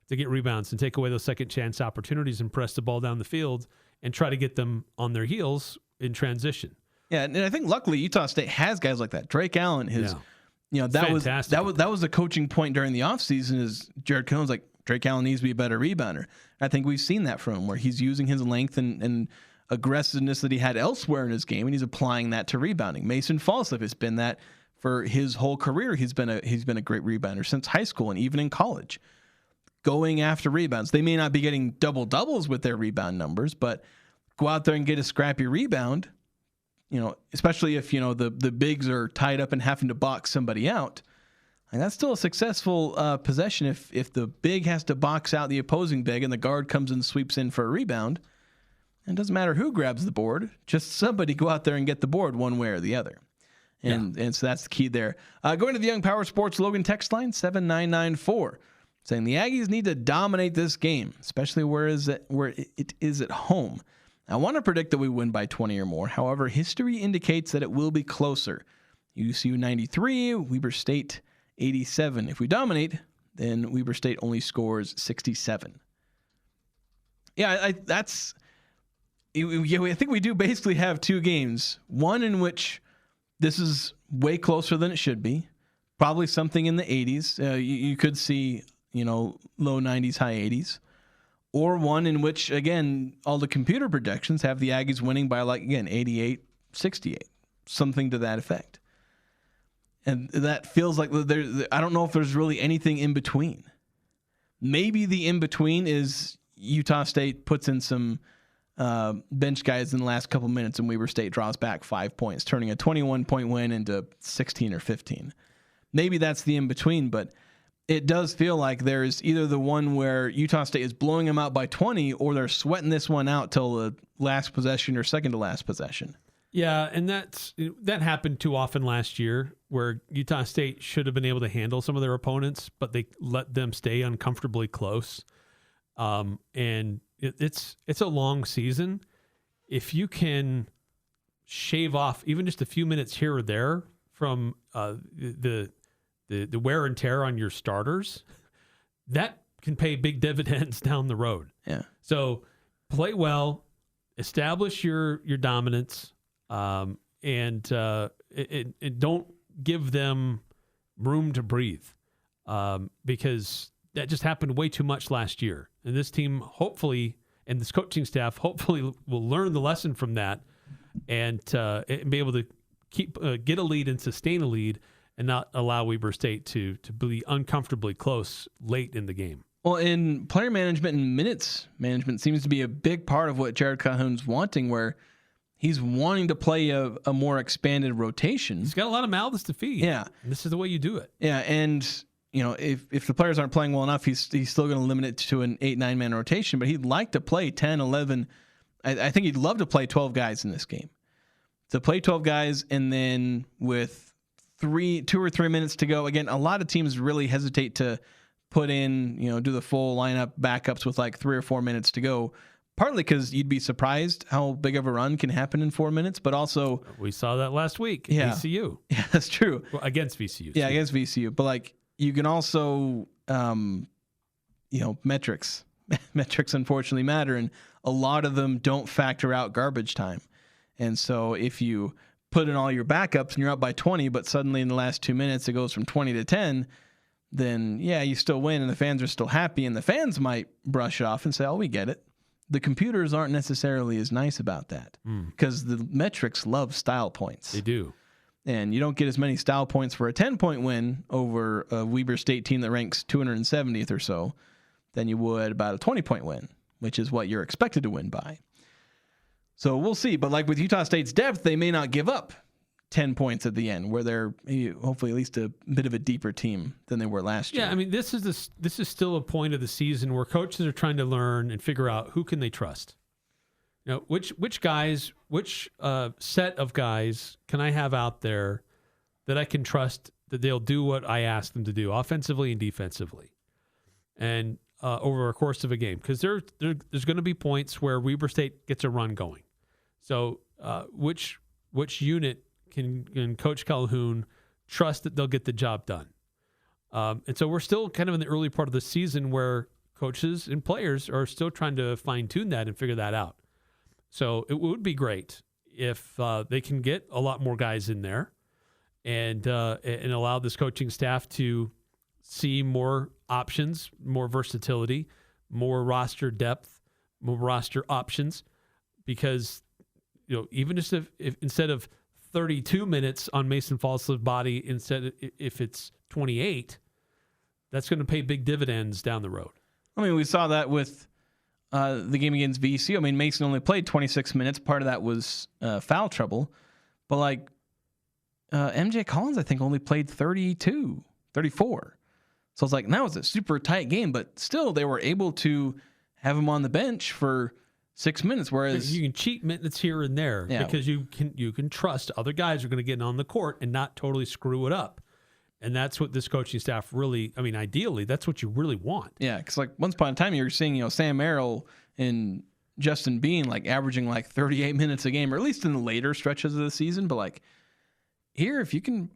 to get rebounds and take away those second chance opportunities and press the ball down the field and try to get them on their heels in transition. Yeah, and I think luckily Utah State has guys like that. Drake Allen that was a coaching point during the offseason, is Jerrod Calhoun's like, Drake Allen needs to be a better rebounder. I think we've seen that from him, where he's using his length and aggressiveness that he had elsewhere in his game, and he's applying that to rebounding. Mason Falsliff has been that for his whole career. He's been a great rebounder since high school and even in college. Going after rebounds. They may not be getting double-doubles with their rebound numbers, but go out there and get a scrappy rebound, especially if, the bigs are tied up and having to box somebody out. And that's still a successful possession if the big has to box out the opposing big and the guard comes and sweeps in for a rebound. And it doesn't matter who grabs the board, just somebody go out there and get the board one way or the other. And so that's the key there. Going to the Young Power Sports Logan text line, 7994, saying the Aggies need to dominate this game, especially where it is at home. I want to predict that we win by 20 or more. However, history indicates that it will be closer. UCU 93, Weber State 87. If we dominate, then Weber State only scores 67. Yeah, I think we do basically have two games. One in which this is way closer than it should be. Probably something in the 80s. You could see, low 90s, high 80s. Or one in which, again, all the computer projections have the Aggies winning by, 88-68. Something to that effect. And that feels like I don't know if there's really anything in between. Maybe the in-between is Utah State puts in some bench guys in the last couple minutes and Weber State draws back 5 points, turning a 21-point win into 16 or 15. Maybe that's the in-between, but it does feel like there's either the one where Utah State is blowing them out by 20 or they're sweating this one out till the last possession or second to last possession. Yeah, and that happened too often last year, where Utah State should have been able to handle some of their opponents, but they let them stay uncomfortably close. And it's a long season. If you can shave off even just a few minutes here or there from the wear and tear on your starters, that can pay big dividends down the road. Yeah. So play well, establish your dominance, and don't give them room to breathe, because that just happened way too much last year. And this team, hopefully, and this coaching staff, hopefully, will learn the lesson from that and be able to get a lead and sustain a lead, and not allow Weber State to be uncomfortably close late in the game. Well, in player management and minutes management seems to be a big part of what Jerrod Calhoun's wanting, where he's wanting to play a more expanded rotation. He's got a lot of mouths to feed. Yeah. And this is the way you do it. Yeah, and if the players aren't playing well enough, he's still going to limit it to an 8-9 man rotation, but he'd like to play 10, 11. I think he'd love to play 12 guys in this game. To play 12 guys, and then with 2 or 3 minutes to go. Again, a lot of teams really hesitate to put in, do the full lineup backups with 3 or 4 minutes to go. Partly because you'd be surprised how big of a run can happen in 4 minutes, but also we saw that last week. Yeah, VCU. Yeah, that's true. Well, against VCU. Yeah, against VCU. But you can also, metrics. Metrics unfortunately matter, and a lot of them don't factor out garbage time. And so if you put in all your backups and you're up by 20, but suddenly in the last 2 minutes it goes from 20 to 10, then yeah, you still win and the fans are still happy, and the fans might brush off and say, oh, we get it. The computers aren't necessarily as nice about that because the metrics love style points. They do. And you don't get as many style points for a 10-point win over a Weber State team that ranks 270th or so than you would about a 20-point win, which is what you're expected to win by. So we'll see. But like with Utah State's depth, they may not give up 10 points at the end, where they're hopefully at least a bit of a deeper team than they were last year. Yeah, I mean, this is still a point of the season where coaches are trying to learn and figure out who can they trust. You know, which set of guys can I have out there that I can trust that they'll do what I ask them to do, offensively and defensively, and over a course of a game. Because there's going to be points where Weber State gets a run going. So which unit can Coach Calhoun trust that they'll get the job done? And so we're still kind of in the early part of the season where coaches and players are still trying to fine-tune that and figure that out. So it would be great if they can get a lot more guys in there and allow this coaching staff to see more options, more versatility, more roster depth, more roster options. Because, you know, even just if instead of 32 minutes on Mason Fals's body, if it's 28, that's going to pay big dividends down the road. I mean, we saw that with the game against VCU. I mean, Mason only played 26 minutes. Part of that was foul trouble. But like MJ Collins, I think, only played 34. So it's like, now it's a super tight game, but still they were able to have him on the bench for 6 minutes, whereas you can cheat minutes here and there because you can trust other guys are going to get on the court and not totally screw it up. And that's what this coaching staff really, I mean, ideally, that's what you really want. Yeah, because like once upon a time you were seeing, Sam Merrill and Justin Bean like averaging like 38 minutes a game, or at least in the later stretches of the season. But like here, if you're going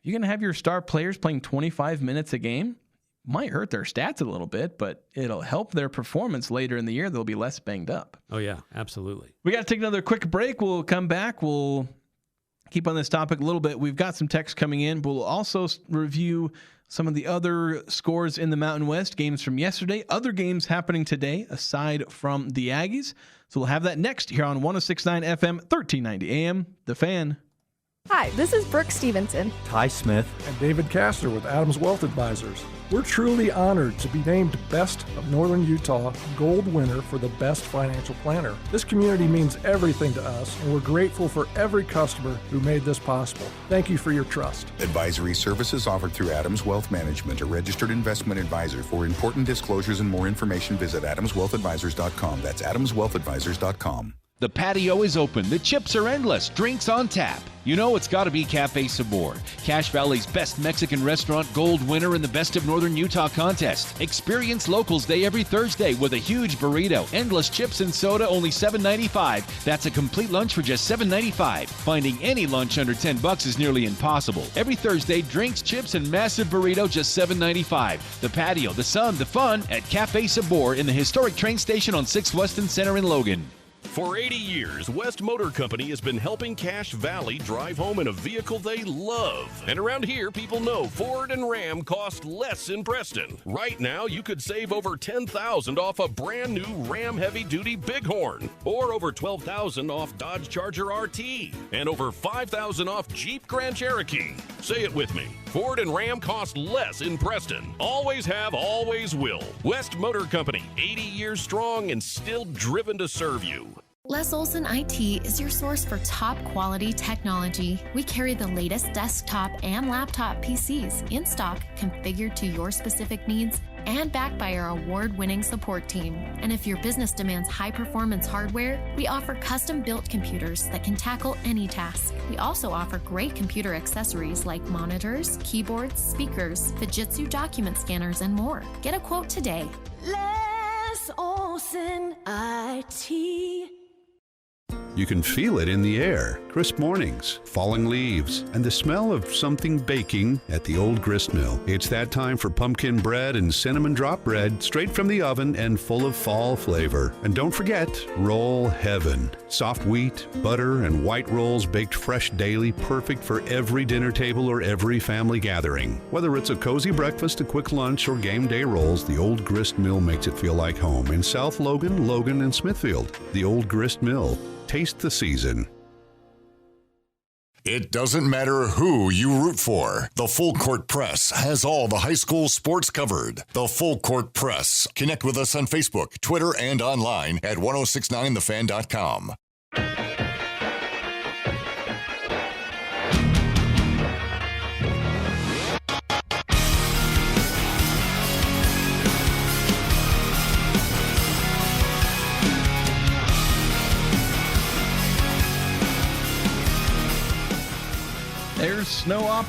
to have your star players playing 25 minutes a game, might hurt their stats a little bit, but it'll help their performance later in the year. They'll be less banged up. Oh, yeah, absolutely. We got to take another quick break. We'll come back. We'll keep on this topic a little bit. We've got some texts coming in, but we'll also review some of the other scores in the Mountain West, games from yesterday, other games happening today aside from the Aggies. So we'll have that next here on 106.9 FM, 1390 AM, The Fan. Hi, this is Brooke Stevenson. Ty Smith. And David Castor with Adams Wealth Advisors. We're truly honored to be named Best of Northern Utah Gold winner for the Best Financial Planner. This community means everything to us, and we're grateful for every customer who made this possible. Thank you for your trust. Advisory services offered through Adams Wealth Management, a registered investment advisor. For important disclosures and more information, visit adamswealthadvisors.com. That's adamswealthadvisors.com. The patio is open, the chips are endless, drinks on tap. You know it's got to be Cafe Sabor, Cache Valley's best Mexican restaurant, gold winner in the Best of Northern Utah contest. Experience Locals Day every Thursday with a huge burrito, endless chips and soda, only $7.95. That's a complete lunch for just $7.95. Finding any lunch under $10 is nearly impossible. Every Thursday, drinks, chips, and massive burrito, just $7.95. The patio, the sun, the fun at Cafe Sabor in the historic train station on 6th Weston Center in Logan. For 80 years, West Motor Company has been helping Cache Valley drive home in a vehicle they love. And around here, people know Ford and Ram cost less in Preston. Right now, you could save over $10,000 off a brand new Ram heavy-duty Bighorn, or over $12,000 off Dodge Charger RT, and over $5,000 off Jeep Grand Cherokee. Say it with me. Ford and Ram cost less in Preston. Always have, always will. West Motor Company, 80 years strong and still driven to serve you. Les Olson IT is your source for top quality technology. We carry the latest desktop and laptop PCs in stock, configured to your specific needs, and backed by our award-winning support team. And if your business demands high-performance hardware, we offer custom-built computers that can tackle any task. We also offer great computer accessories like monitors, keyboards, speakers, Fujitsu document scanners, and more. Get a quote today. Les Olson IT. You can feel it in the air. Crisp mornings, falling leaves, and the smell of something baking at the old grist mill. It's that time for pumpkin bread and cinnamon drop bread, straight from the oven and full of fall flavor. And don't forget, Roll Heaven. Soft wheat, butter, and white rolls baked fresh daily, perfect for every dinner table or every family gathering. Whether it's a cozy breakfast, a quick lunch, or game day rolls, the old grist mill makes it feel like home in South Logan, Logan, and Smithfield. The old grist mill. Taste the season. It doesn't matter who you root for. The Full Court Press has all the high school sports covered. The Full Court Press. Connect with us on Facebook, Twitter, and online at 1069thefan.com. There's snow up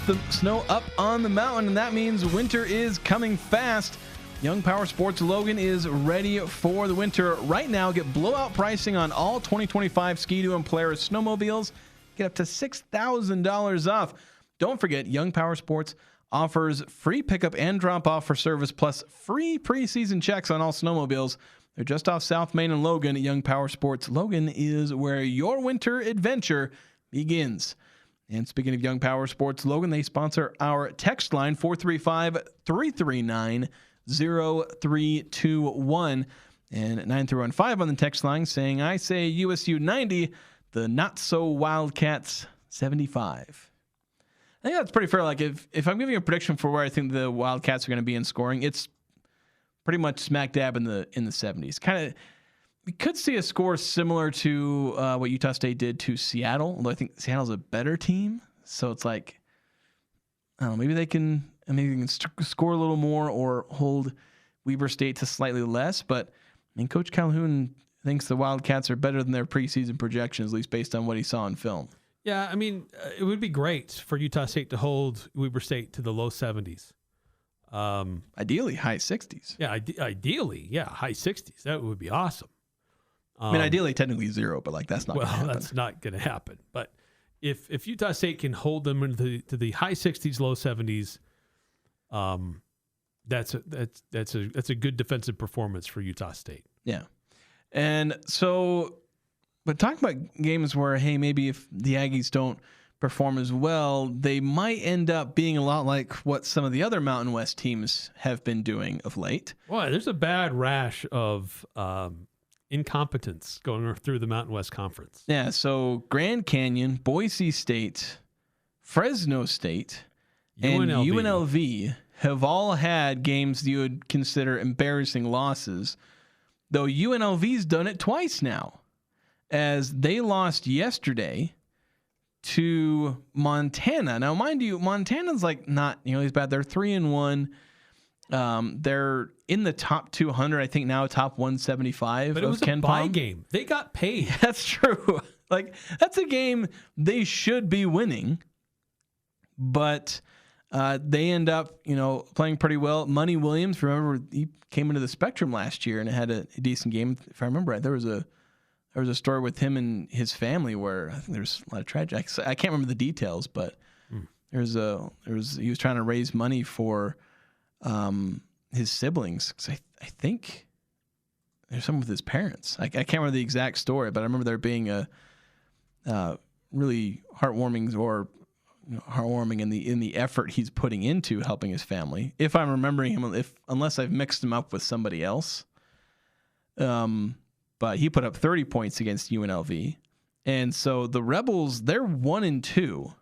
on the mountain, and that means winter is coming fast. Young Power Sports Logan is ready for the winter. Right now, get blowout pricing on all 2025 Ski-Doo and Polaris snowmobiles. Get up to $6,000 off. Don't forget, Young Power Sports offers free pickup and drop-off for service, plus free preseason checks on all snowmobiles. They're just off South Main and Logan. Young Power Sports Logan is where your winter adventure begins. And speaking of Young Power Sports Logan, they sponsor our text line, 435-339-0321. And at 9315 on the text line saying, I say USU 90, the not-so-Wildcats 75. I think that's pretty fair. Like, if I'm giving a prediction for where I think the Wildcats are going to be in scoring, it's pretty much smack dab in the 70s. Kind of, we could see a score similar to what Utah State did to Seattle, although I think Seattle's a better team. So it's like, I don't know, maybe they can score a little more or hold Weber State to slightly less. But I mean, Coach Calhoun thinks the Wildcats are better than their preseason projections, at least based on what he saw in film. Yeah, I mean, it would be great for Utah State to hold Weber State to the low 70s. Ideally, high 60s. Yeah, ideally, high 60s. That would be awesome. I mean, ideally, technically 0, but like that's not going to happen. That's not going to happen. But if Utah State can hold them into the high 60s, low 70s, that's a good defensive performance for Utah State. Yeah, and so, but talking about games where, hey, maybe if the Aggies don't perform as well, they might end up being a lot like what some of the other Mountain West teams have been doing of late. Boy, there's a bad rash of incompetence going through the Mountain West Conference. Yeah, so Grand Canyon, Boise State, Fresno State, and UNLV have all had games that you would consider embarrassing losses, though UNLV's done it twice now, as they lost yesterday to Montana. Now, mind you, Montana's like not as bad. They're 3-1. They're in the top 200, I think now top 175. But it was a bye game. They got paid. That's true. Like, that's a game they should be winning, but they end up, playing pretty well. Money Williams, remember, he came into the Spectrum last year and had a decent game. If I remember right, there was a story with him and his family where I think there's a lot of tragedy. I can't remember the details, but he was trying to raise money for his siblings, because I think there's something with his parents. I can't remember the exact story, but I remember there being a really heartwarming in the effort he's putting into helping his family. If I'm remembering him, unless I've mixed him up with somebody else. But he put up 30 points against UNLV, and so the Rebels, they're 1-2.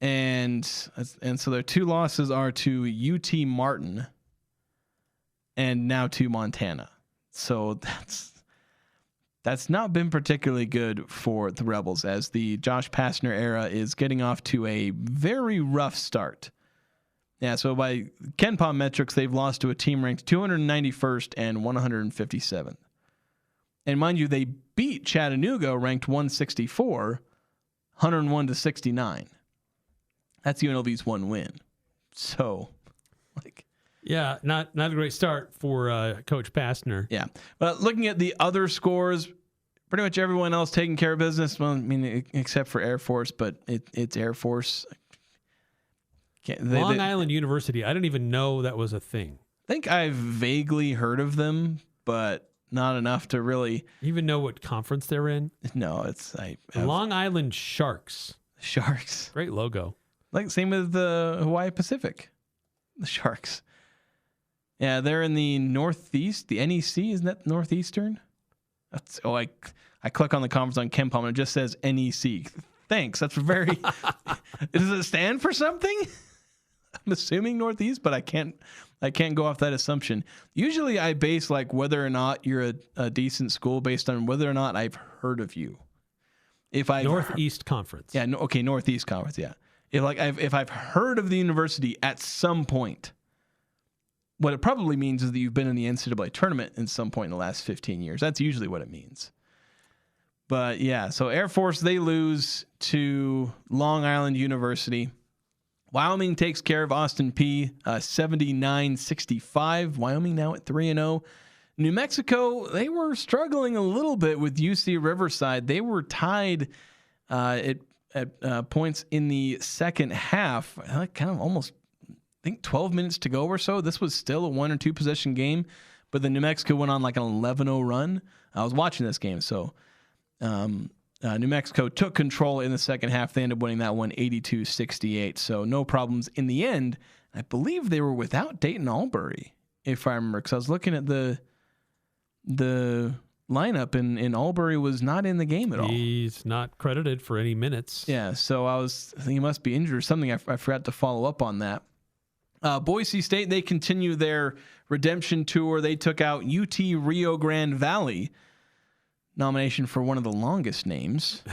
And so their two losses are to UT Martin and now to Montana. So that's not been particularly good for the Rebels, as the Josh Pastner era is getting off to a very rough start. Yeah, so by KenPom metrics, they've lost to a team ranked 291st and 157th. And mind you, they beat Chattanooga, ranked 164, 101-69. That's UNLV's one win. So, yeah, not a great start for Coach Pastner. Yeah, but looking at the other scores, pretty much everyone else taking care of business. Well, I mean, except for Air Force, but it's Air Force. Long Island University. I didn't even know that was a thing. I think I've vaguely heard of them, but not enough to really even know what conference they're in. No, it's Long Island Sharks. Sharks. Great logo. Like same with the Hawaii Pacific, the Sharks. Yeah, they're in the Northeast. The NEC, isn't that Northeastern? I click on the conference on KenPom and it just says NEC. Thanks. That's very. Does it stand for something? I'm assuming Northeast, but I can't go off that assumption. Usually, I base like whether or not you're a decent school based on whether or not I've heard of you. Northeast Conference. Yeah. Okay. Northeast Conference. Yeah. If I've heard of the university at some point, what it probably means is that you've been in the NCAA tournament at some point in the last 15 years. That's usually what it means. But yeah, so Air Force, they lose to Long Island University. Wyoming takes care of Austin P 79-65. Wyoming now at 3-0. New Mexico, they were struggling a little bit with UC Riverside. They were tied at points in the second half. Kind of almost, I think 12 minutes to go or so. This was still a 1 or 2 possession game, but then New Mexico went on like an 11-0 run. I was watching this game, so New Mexico took control in the second half. They ended up winning that one 82-68. So no problems in the end. I believe they were without Dayton Albury, if I remember, because I was looking at the lineup and Albury was not in the game at all. He's not credited for any minutes. Yeah, so I think he must be injured or something. I forgot to follow up on that. Boise State, they continue their redemption tour. They took out UT Rio Grande Valley. Nomination for one of the longest names.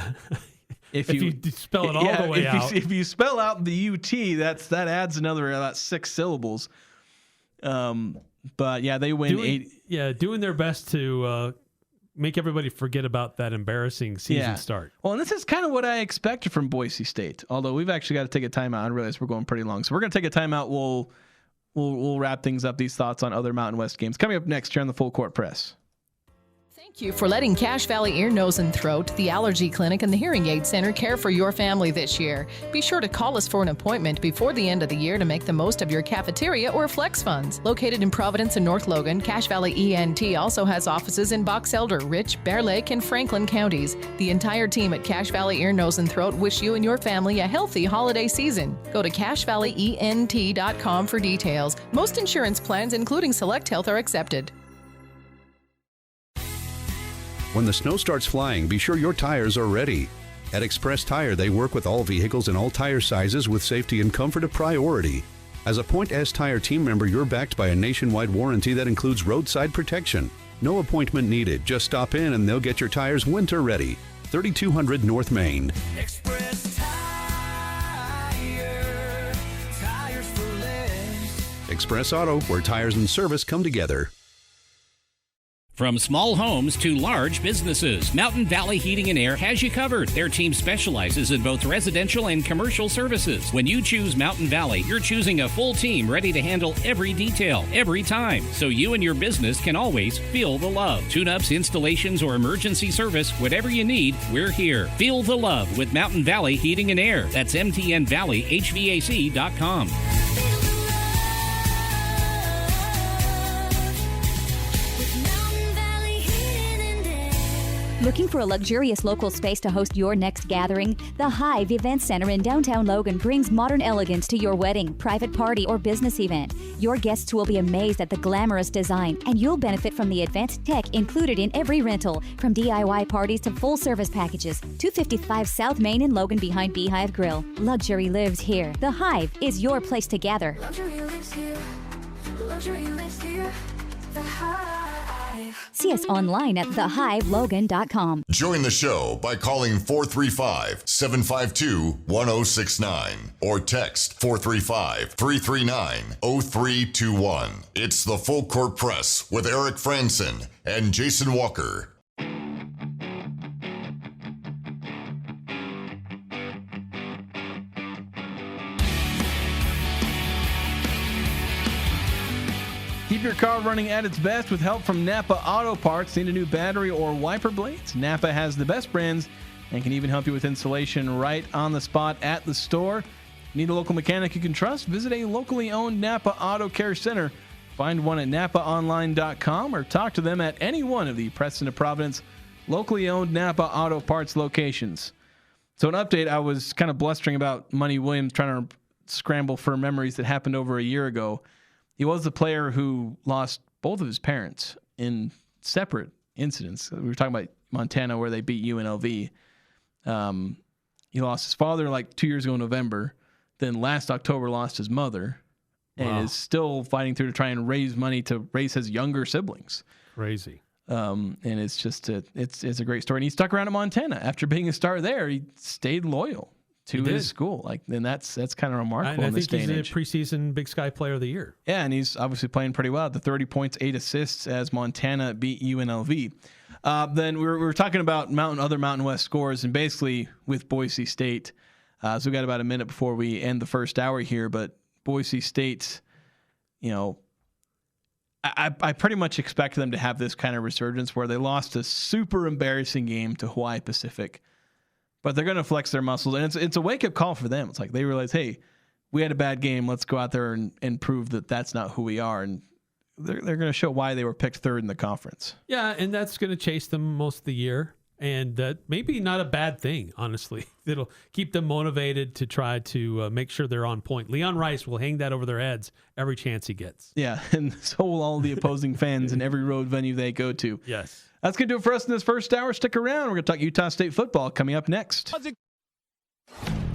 If you spell it all the way out. If you spell out the UT, that adds another about 6 syllables. But yeah, they win doing their best to make everybody forget about that embarrassing season start. Well, and this is kind of what I expected from Boise State. Although we've actually got to take a timeout. I realize we're going pretty long, so we're going to take a timeout. We'll wrap things up. These thoughts on other Mountain West games coming up next here on the Full Court Press. Thank you for letting Cache Valley Ear, Nose, and Throat, the Allergy Clinic, and the Hearing Aid Center care for your family this year. Be sure to call us for an appointment before the end of the year to make the most of your cafeteria or flex funds. Located in Providence and North Logan, Cache Valley ENT also has offices in Box Elder, Rich, Bear Lake, and Franklin counties. The entire team at Cache Valley Ear, Nose, and Throat wish you and your family a healthy holiday season. Go to CacheValleyENT.com for details. Most insurance plans, including Select Health, are accepted. When the snow starts flying, be sure your tires are ready. At Express Tire, they work with all vehicles and all tire sizes with safety and comfort a priority. As a Point S Tire team member, you're backed by a nationwide warranty that includes roadside protection. No appointment needed. Just stop in and they'll get your tires winter ready. 3200 North Main. Express Tire. Tires for less. Express Auto, where tires and service come together. From small homes to large businesses, Mountain Valley Heating and Air has you covered. Their team specializes in both residential and commercial services. When you choose Mountain Valley, you're choosing a full team ready to handle every detail, every time, so you and your business can always feel the love. Tune-ups, installations, or emergency service, whatever you need, we're here. Feel the love with Mountain Valley Heating and Air. That's MTNValleyHVAC.com. Looking for a luxurious local space to host your next gathering? The Hive Event Center in downtown Logan brings modern elegance to your wedding, private party, or business event. Your guests will be amazed at the glamorous design, and you'll benefit from the advanced tech included in every rental, from DIY parties to full-service packages. 255 South Main in Logan behind Beehive Grill. Luxury lives here. The Hive is your place to gather. Luxury lives here. Luxury lives here. The Hive. See us online at thehivelogan.com. Join the show by calling 435-752-1069 or text 435-339-0321. It's the Full Court Press with Eric Frandsen and Jason Walker. Keep your car running at its best with help from Napa Auto Parts. Need a new battery or wiper blades? Napa has the best brands and can even help you with installation right on the spot at the store. Need a local mechanic you can trust? Visit a locally owned Napa Auto Care Center. Find one at napaonline.com or talk to them at any one of the Preston to Providence locally owned Napa Auto Parts locations. So an update, I was kind of blustering about Money Williams trying to scramble for memories that happened over a year ago. He was the player who lost both of his parents in separate incidents. We were talking about Montana where they beat UNLV. He lost his father like 2 years ago in November. Then last October lost his mother. And is still fighting through to try and raise money to raise his younger siblings. Crazy. And it's just it's a great story. And he stuck around at Montana after being a star there. He stayed loyal to his school. And that's kind of remarkable. And in this day and age. I think he's a preseason Big Sky Player of the Year. Yeah, and he's obviously playing pretty well. The 30 points, 8 assists as Montana beat UNLV. Then we were talking about other Mountain West scores, and basically with Boise State. So we got about a minute before we end the first hour here, but Boise State, I pretty much expect them to have this kind of resurgence where they lost a super embarrassing game to Hawaii Pacific, but they're going to flex their muscles. And it's a wake-up call for them. It's like they realize, hey, we had a bad game. Let's go out there and prove that that's not who we are. And they're going to show why they were picked third in the conference. Yeah, and that's going to chase them most of the year. And maybe not a bad thing, honestly. It'll keep them motivated to try to make sure they're on point. Leon Rice will hang that over their heads every chance he gets. Yeah, and so will all the opposing fans in every road venue they go to. Yes. That's going to do it for us in this first hour. Stick around. We're going to talk Utah State football coming up next.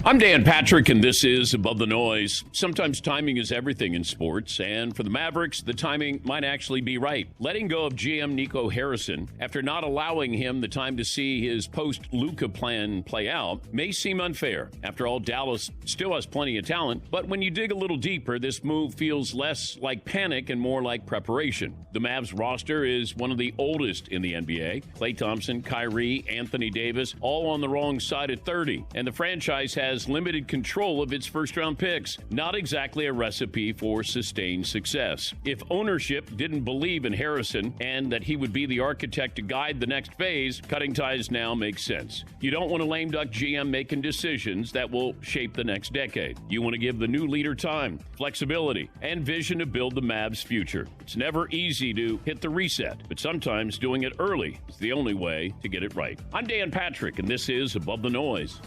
I'm Dan Patrick, and this is Above the Noise. Sometimes timing is everything in sports, and for the Mavericks, the timing might actually be right. Letting go of GM Nico Harrison after not allowing him the time to see his post-Luka plan play out may seem unfair. After all, Dallas still has plenty of talent, but when you dig a little deeper, this move feels less like panic and more like preparation. The Mavs roster is one of the oldest in the NBA. Klay Thompson, Kyrie, Anthony Davis, all on the wrong side of 30, and the franchise has limited control of its first-round picks. Not exactly a recipe for sustained success. If ownership didn't believe in Harrison and that he would be the architect to guide the next phase, cutting ties now makes sense. You don't want a lame duck GM making decisions that will shape the next decade. You want to give the new leader time, flexibility, and vision to build the Mavs' future. It's never easy to hit the reset, but sometimes doing it early is the only way to get it right. I'm Dan Patrick, and this is Above the Noise.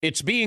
It's being